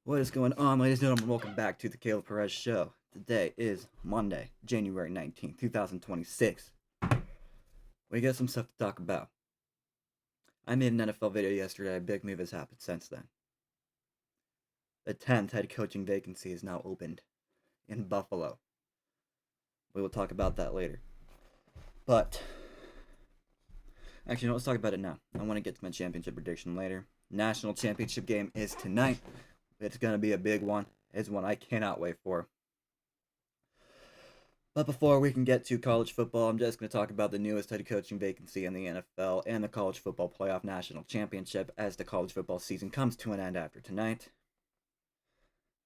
What is going on, ladies and gentlemen? Welcome back to the Caleb Perez Show. Today is Monday, January 19th, 2026. We got some stuff to talk about. I made an NFL video yesterday. A big move has happened since then. The 10th head coaching vacancy is now opened in Buffalo. We will talk about that later. But, actually, no, let's talk about it now. I want to get to my championship prediction later. National championship game is tonight. It's going to be a big one. It's one I cannot wait for. But before we can get to college football, I'm just going to talk about the newest head coaching vacancy in the NFL and the College Football Playoff National Championship as the college football season comes to an end after tonight.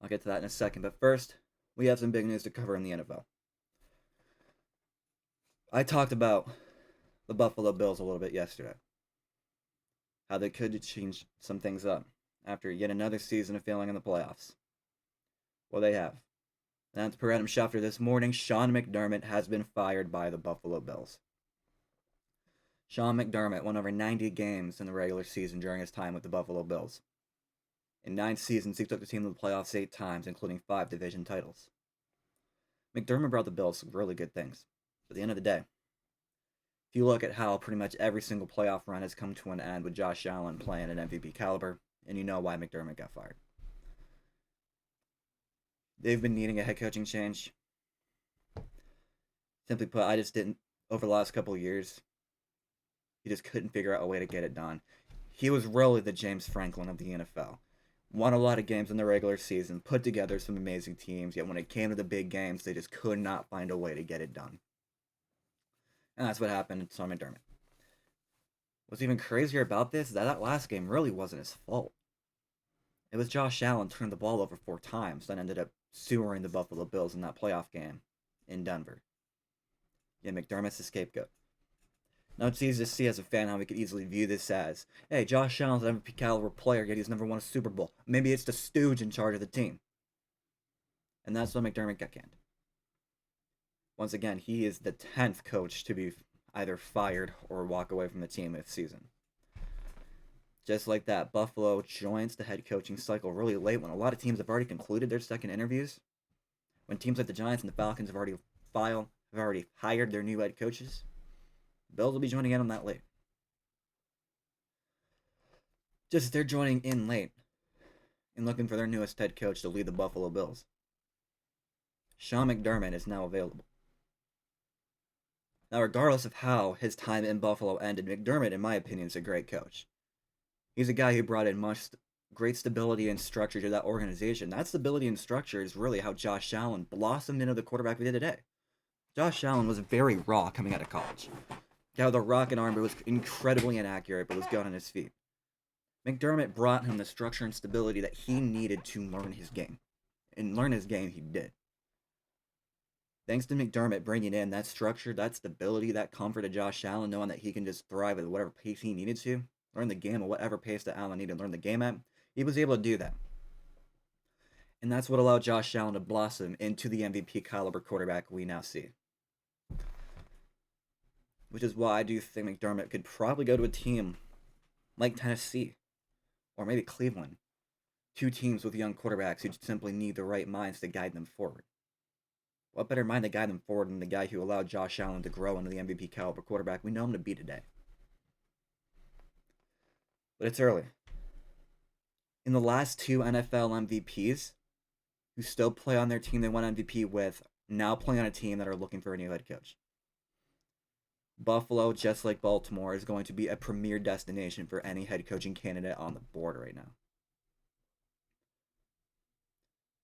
I'll get to that in a second, but first, we have some big news to cover in the NFL. I talked about the Buffalo Bills a little bit yesterday. How they could change some things up after yet another season of failing in the playoffs. Well, they have. Announced per Adam Schefter this morning, Sean McDermott has been fired by the Buffalo Bills. Sean McDermott won over 90 games in the regular season during his time with the Buffalo Bills. In 9 seasons, he took the team to the playoffs 8 times, including 5 division titles. McDermott brought the Bills some really good things. But at the end of the day, if you look at how pretty much every single playoff run has come to an end with Josh Allen playing at MVP caliber, and you know why McDermott got fired. They've been needing a head coaching change. Simply put, I just didn't, over the last couple of years, he just couldn't figure out a way to get it done. He was really the James Franklin of the NFL. Won a lot of games in the regular season, put together some amazing teams, yet when it came to the big games, they just could not find a way to get it done. And that's what happened to Sean McDermott. What's even crazier about this is that last game really wasn't his fault. It was Josh Allen turned the ball over 4 times, then ended up sewering the Buffalo Bills in that playoff game in Denver. Yeah, McDermott's the scapegoat. Now it's easy to see as a fan how we could easily view this as, hey, Josh Allen's an MVP caliber player, yet he's never won a Super Bowl. Maybe it's the stooge in charge of the team. And that's when McDermott got canned. Once again, he is the 10th coach to be either fired or walk away from the team this season. Just like that, Buffalo joins the head coaching cycle really late when a lot of teams have already concluded their second interviews. When teams like the Giants and the Falcons have already hired their new head coaches, the Bills will be joining in on that late. Just as they're joining in late and looking for their newest head coach to lead the Buffalo Bills, Sean McDermott is now available. Now, regardless of how his time in Buffalo ended, McDermott, in my opinion, is a great coach. He's a guy who brought in much great stability and structure to that organization. That stability and structure is really how Josh Allen blossomed into the quarterback we did today. Josh Allen was very raw coming out of college. Guy with a rocket arm, but was incredibly inaccurate, but was good on his feet. McDermott brought him the structure and stability that he needed to learn his game. And learn his game, he did. Thanks to McDermott bringing in that structure, that stability, that comfort of Josh Allen, knowing that he can just thrive at whatever pace he needed to, learn the game at whatever pace that Allen needed to learn the game at, he was able to do that. And that's what allowed Josh Allen to blossom into the MVP caliber quarterback we now see. Which is why I do think McDermott could probably go to a team like Tennessee or maybe Cleveland. 2 teams with young quarterbacks who simply need the right minds to guide them forward. What better mind to guide them forward than the guy who allowed Josh Allen to grow into the MVP caliber quarterback we know him to be today? But it's early. In the last 2 NFL MVPs who still play on their team they won MVP with, now play on a team that are looking for a new head coach. Buffalo, just like Baltimore, is going to be a premier destination for any head coaching candidate on the board right now.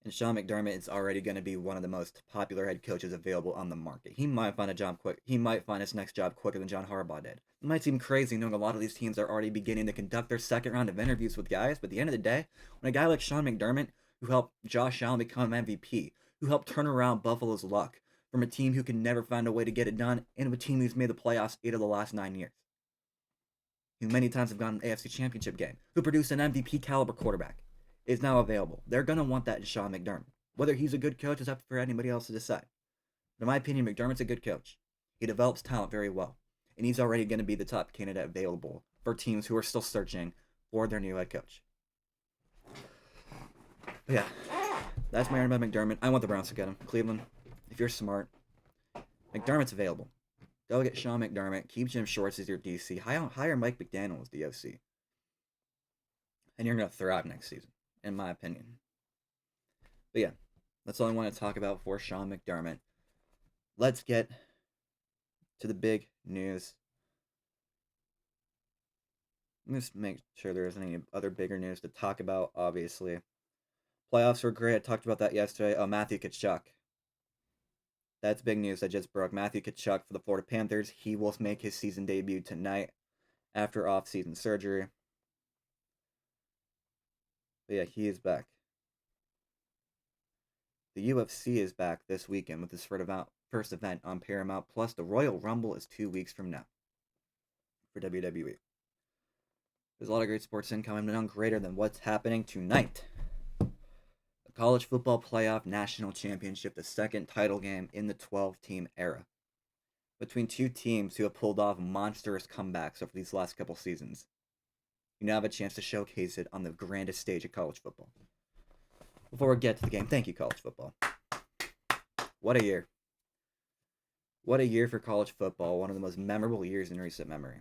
And Sean McDermott is already going to be one of the most popular head coaches available on the market. He might find a job quick. He might find his next job quicker than John Harbaugh did. It might seem crazy knowing a lot of these teams are already beginning to conduct their second round of interviews with guys, but at the end of the day, when a guy like Sean McDermott, who helped Josh Allen become MVP, who helped turn around Buffalo's luck from a team who can never find a way to get it done, into a team who's made the playoffs 8 of the last 9 years, who many times have gone an AFC Championship game, who produced an MVP caliber quarterback, is now available. They're going to want that in Sean McDermott. Whether he's a good coach is up for anybody else to decide. But in my opinion, McDermott's a good coach. He develops talent very well. And he's already going to be the top candidate available for teams who are still searching for their new head coach. But yeah, that's my argument about McDermott. I want the Browns to get him. Cleveland, if you're smart, McDermott's available. Go get Sean McDermott. Keep Jim Schwartz as your DC. Hire Mike McDaniel as the OC. And you're going to thrive next season, in my opinion. But yeah, that's all I want to talk about for Sean McDermott. Let's get to the big news. Let me just make sure there isn't any other bigger news to talk about, obviously. Playoffs were great. I talked about that yesterday. Oh, Matthew Tkachuk. That's big news that just broke. Matthew Tkachuk for the Florida Panthers. He will make his season debut tonight after off-season surgery. But yeah, he is back. The UFC is back this weekend with his first event on Paramount. Plus, the Royal Rumble is 2 weeks from now for WWE. There's a lot of great sports incoming, none greater than what's happening tonight. The College Football Playoff National Championship, the second title game in the 12-team era. Between two teams who have pulled off monstrous comebacks over these last couple seasons. You now have a chance to showcase it on the grandest stage of college football. Before we get to the game, thank you, college football. What a year. What a year for college football. One of the most memorable years in recent memory.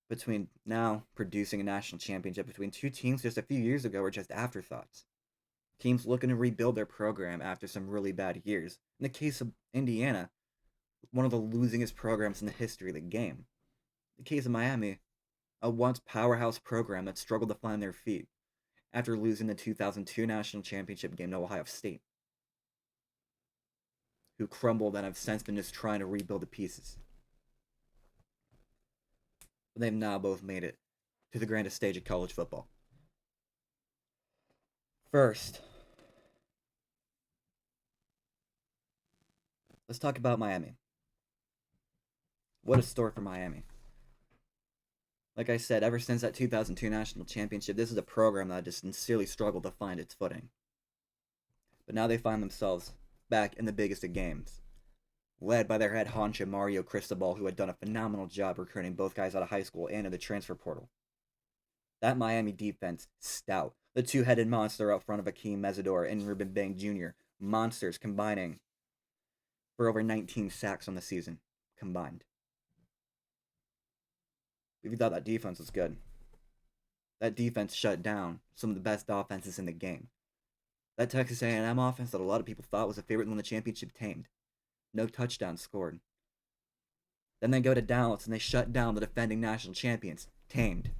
Between now producing a national championship between two teams just a few years ago were just afterthoughts. Teams looking to rebuild their program after some really bad years. In the case of Indiana, one of the losingest programs in the history of the game. In the case of Miami, a once powerhouse program that struggled to find their feet after losing the 2002 national championship game to Ohio State, who crumbled and have since been just trying to rebuild the pieces. But they've now both made it to the grandest stage of college football. First, let's talk about Miami. What a story for Miami. Like I said, ever since that 2002 national championship, this is a program that just sincerely struggled to find its footing. But now they find themselves back in the biggest of games, led by their head honcho Mario Cristobal, who had done a phenomenal job recruiting both guys out of high school and in the transfer portal. That Miami defense, stout. The two-headed monster out front of Akeem Mesidor and Ruben Bang Jr., monsters combining for over 19 sacks on the season, combined. If you thought that defense was good, that defense shut down some of the best offenses in the game. That Texas A&M offense that a lot of people thought was a favorite to win the championship tamed. No touchdowns scored. Then they go to Dallas and they shut down the defending national champions, tamed.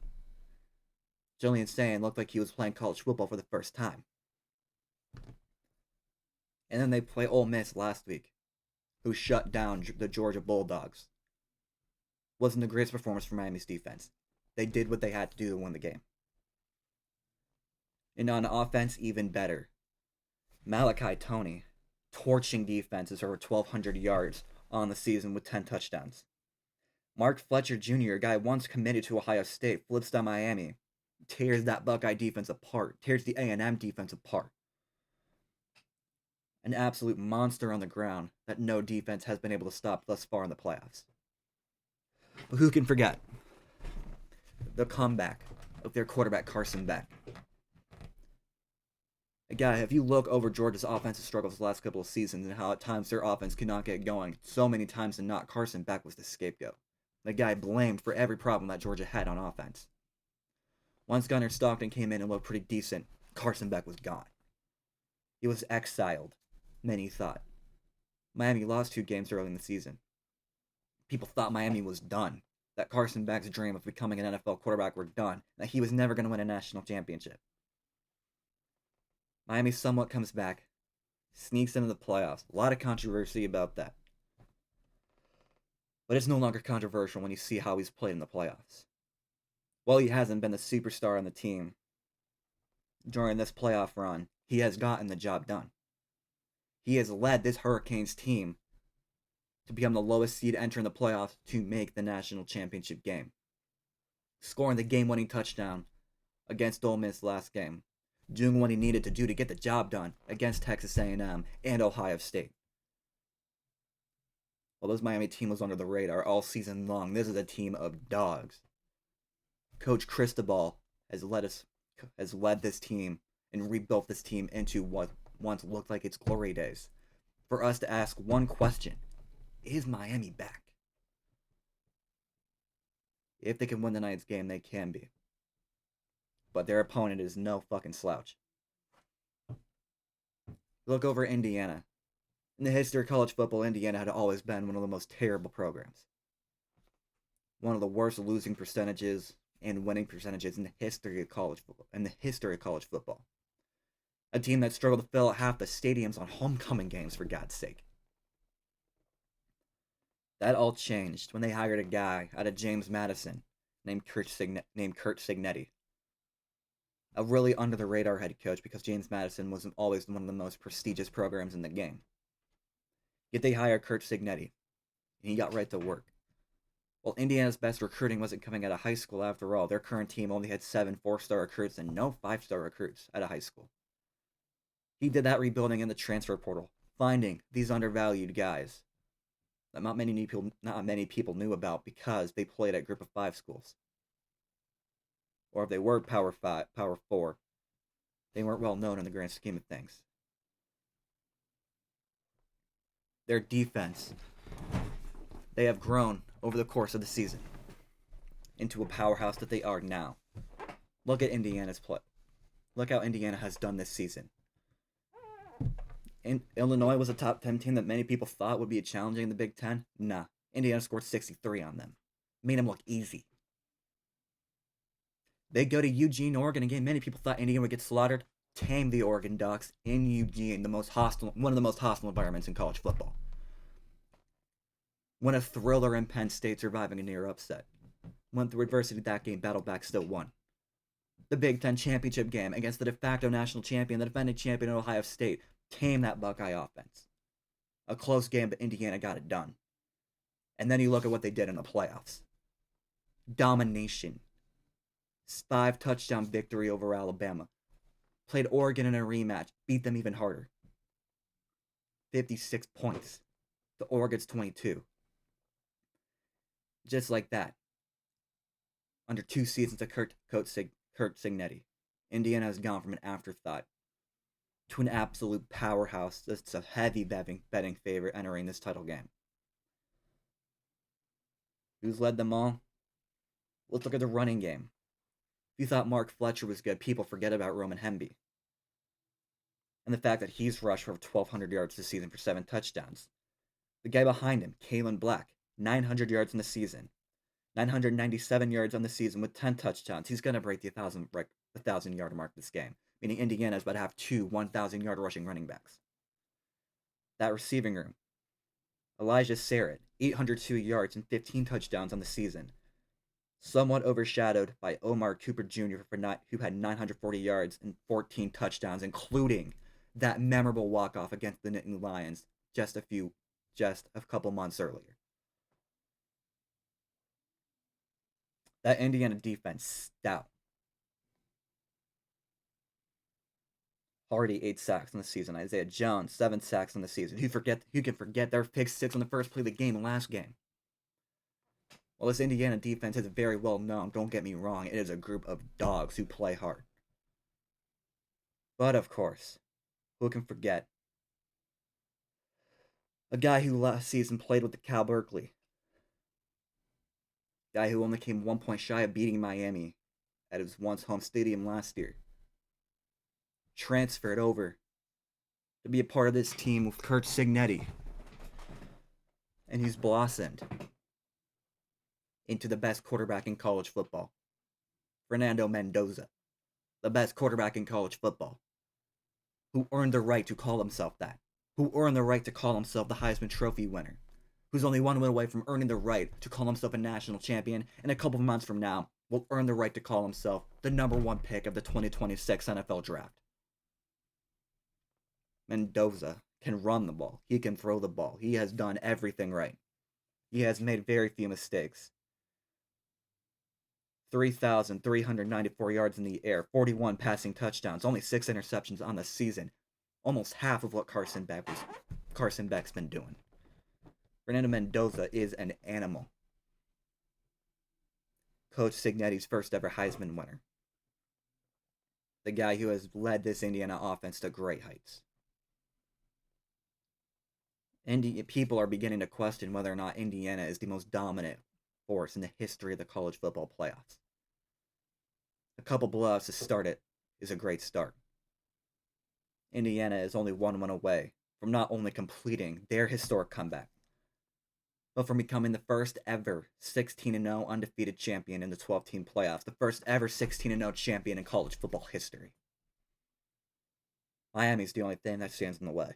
Julian Sayin looked like he was playing college football for the first time. And then they play Ole Miss last week, who shut down the Georgia Bulldogs. Wasn't the greatest performance for Miami's defense. They did what they had to do to win the game. And on offense, even better. Malachi Toney, torching defenses over 1,200 yards on the season with 10 touchdowns. Mark Fletcher Jr., a guy once committed to Ohio State, flips to Miami, tears that Buckeye defense apart, tears the A&M defense apart. An absolute monster on the ground that no defense has been able to stop thus far in the playoffs. But who can forget the comeback of their quarterback Carson Beck? Again, if you look over Georgia's offensive struggles the last couple of seasons and how at times their offense could not get going, so many times and not, Carson Beck was the scapegoat. The guy blamed for every problem that Georgia had on offense. Once Gunnar Stockton came in and looked pretty decent, Carson Beck was gone. He was exiled, many thought. Miami lost 2 games early in the season. People thought Miami was done, that Carson Beck's dream of becoming an NFL quarterback were done, that he was never going to win a national championship. Miami somewhat comes back, sneaks into the playoffs. A lot of controversy about that. But it's no longer controversial when you see how he's played in the playoffs. While he hasn't been the superstar on the team during this playoff run, he has gotten the job done. He has led this Hurricanes team to become the lowest seed entering the playoffs to make the national championship game, scoring the game-winning touchdown against Ole Miss last game, doing what he needed to do to get the job done against Texas A&M and Ohio State. While this Miami team was under the radar all season long, this is a team of dogs. Coach Cristobal has led us has led this team and rebuilt this team into what once looked like its glory days. For us to ask one question: is Miami back? If they can win tonight's game, they can be. But their opponent is no fucking slouch. Look over Indiana. In the history of college football, Indiana had always been one of the most terrible programs. One of the worst losing percentages and winning percentages in the history of college football. A team that struggled to fill out half the stadiums on homecoming games, for God's sake. That all changed when they hired a guy out of James Madison named Kurt Cignetti. A really under-the-radar head coach because James Madison was always one of the most prestigious programs in the game. Yet they hired Kurt Cignetti, and he got right to work. Well, Indiana's best recruiting wasn't coming out of high school after all. Their current team only had 7 4-star recruits and no 5-star recruits out of high school. He did that rebuilding in the transfer portal, finding these undervalued guys that not many people knew about because they played at Group of 5 schools. Or if they were Power 4, they weren't well known in the grand scheme of things. Their defense, they have grown over the course of the season into a powerhouse that they are now. Look at Indiana's play. Look how Indiana has done this season. Illinois was a top 10 team that many people thought would be challenging in the Big Ten. Nah, Indiana scored 63 on them. Made them look easy. They go to Eugene, Oregon, a game many people thought Indiana would get slaughtered. Tame the Oregon Ducks in Eugene, one of the most hostile environments in college football. Won a thriller in Penn State, surviving a near upset. Went through adversity that game, battled back, still won. The Big Ten championship game against the de facto national champion, the defending champion at Ohio State, tame that Buckeye offense. A close game, but Indiana got it done. And then you look at what they did in the playoffs. Domination. 5 touchdown victory over Alabama. Played Oregon in a rematch, beat them even harder. 56 points to Oregon's 22. Just like that. Under 2 seasons of Kurt Cignetti, Indiana has gone from an afterthought to an absolute powerhouse that's a heavy betting favorite entering this title game. Who's led them all? Let's look at the running game. If you thought Mark Fletcher was good, people forget about Roman Hemby. And the fact that he's rushed for 1,200 yards this season for 7 touchdowns. The guy behind him, Kalen Black, 900 yards in the season. 997 yards on the season with 10 touchdowns. He's going to break the 1,000-yard mark this game, meaning Indiana is about to have 2 1,000-yard rushing running backs. That receiving room, Elijah Sarrett, 802 yards and 15 touchdowns on the season. Somewhat overshadowed by Omar Cooper Jr., who had 940 yards and 14 touchdowns, including that memorable walk-off against the Nittany Lions just a couple months earlier. That Indiana defense, stout. Hardy, 8 sacks in the season. Isaiah Jones, 7 sacks in the season. Who can forget their pick 6 on the first play of the game last game? Well, this Indiana defense is very well known. Don't get me wrong. It is a group of dogs who play hard. But, of course, who can forget a guy who last season played with the Cal Berkeley. Guy who only came 1 point shy of beating Miami at his once home stadium last year. Transferred over to be a part of this team with Kurt Cignetti. And he's blossomed into the best quarterback in college football. Fernando Mendoza. The best quarterback in college football. Who earned the right to call himself that. Who earned the right to call himself the Heisman Trophy winner. Who's only 1 win away from earning the right to call himself a national champion, and a couple of months from now will earn the right to call himself the number 1 pick of the 2026 NFL Draft. Mendoza can run the ball. He can throw the ball. He has done everything right. He has made very few mistakes. 3,394 yards in the air, 41 passing touchdowns, only 6 interceptions on the season. Almost half of what Carson Beck's been doing. Fernando Mendoza is an animal. Coach Cignetti's first ever Heisman winner. the guy who has led this Indiana offense to great heights. People are beginning to question whether or not Indiana is the most dominant force in the history of the college football playoffs. A couple blowouts to start it is a great start. Indiana is only 1 win away from not only completing their historic comeback, but from becoming the first ever 16-0 undefeated champion in the 12-team playoffs, the first ever 16-0 champion in college football history. Miami's the only thing that stands in the way.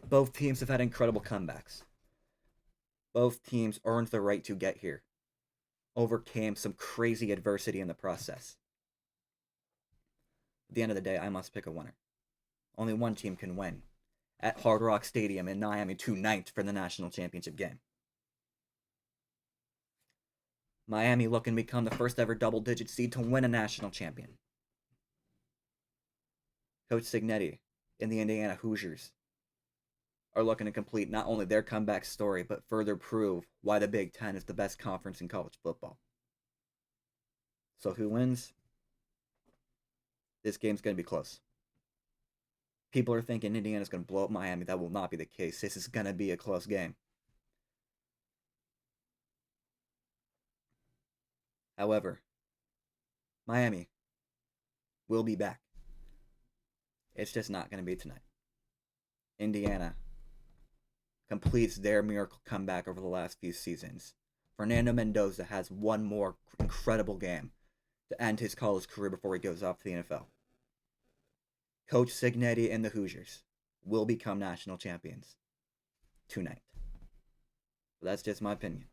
Both teams have had incredible comebacks. Both teams earned the right to get here, overcame some crazy adversity in the process. At the end of the day, I must pick a winner. Only one team can win at Hard Rock Stadium in Miami tonight for the national championship game. Miami looking to become the first ever double-digit seed to win a national champion. Coach Cignetti and the Indiana Hoosiers are looking to complete not only their comeback story, but further prove why the Big Ten is the best conference in college football. So who wins? This game's going to be close. People are thinking Indiana's going to blow up Miami. That will not be the case. This is going to be a close game. However, Miami will be back. It's just not going to be tonight. Indiana completes their miracle comeback over the last few seasons. Fernando Mendoza has one more incredible game to end his college career before he goes off to the NFL. Coach Cignetti and the Hoosiers will become national champions tonight. But that's just my opinion.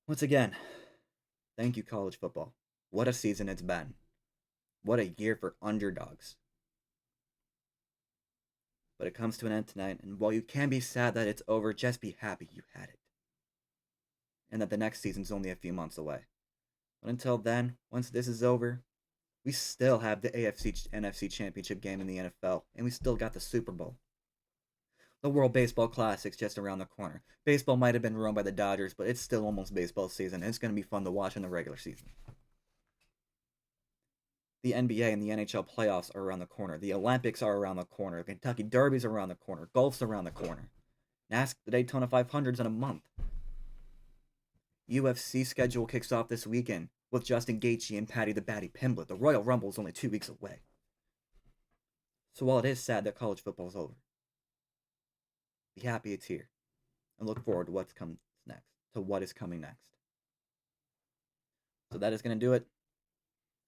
Once again, thank you, college football. What a season it's been. What a year for underdogs. But it comes to an end tonight, and while you can be sad that it's over, just be happy you had it. And that the next season's only a few months away. But until then, once this is over, we still have the AFC NFC Championship game in the NFL, and we still got the Super Bowl. The World Baseball Classic's just around the corner. Baseball might have been ruined by the Dodgers, but it's still almost baseball season, and it's going to be fun to watch in the regular season. The NBA and the NHL playoffs are around the corner. The Olympics are around the corner. The Kentucky Derby's around the corner. Golf's around the corner. The Daytona 500's in a month. UFC schedule kicks off this weekend with Justin Gaethje and Paddy the Baddy Pimblett. The Royal Rumble is only 2 weeks away. So while it is sad that college football is over, be happy it's here, and look forward to what is coming next. So that is going to do it.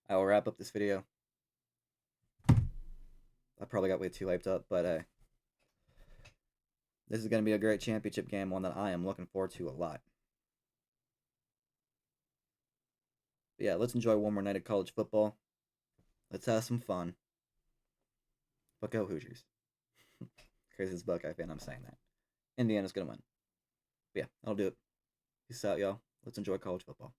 I will wrap up this video. I probably got way too hyped up, but this is going to be a great championship game, one that I am looking forward to a lot. But yeah, let's enjoy one more night of college football. Let's have some fun. But go Hoosiers. Crazy as a Buckeye fan, I'm saying that. Indiana's going to win. But yeah, that'll do it. Peace out, y'all. Let's enjoy college football.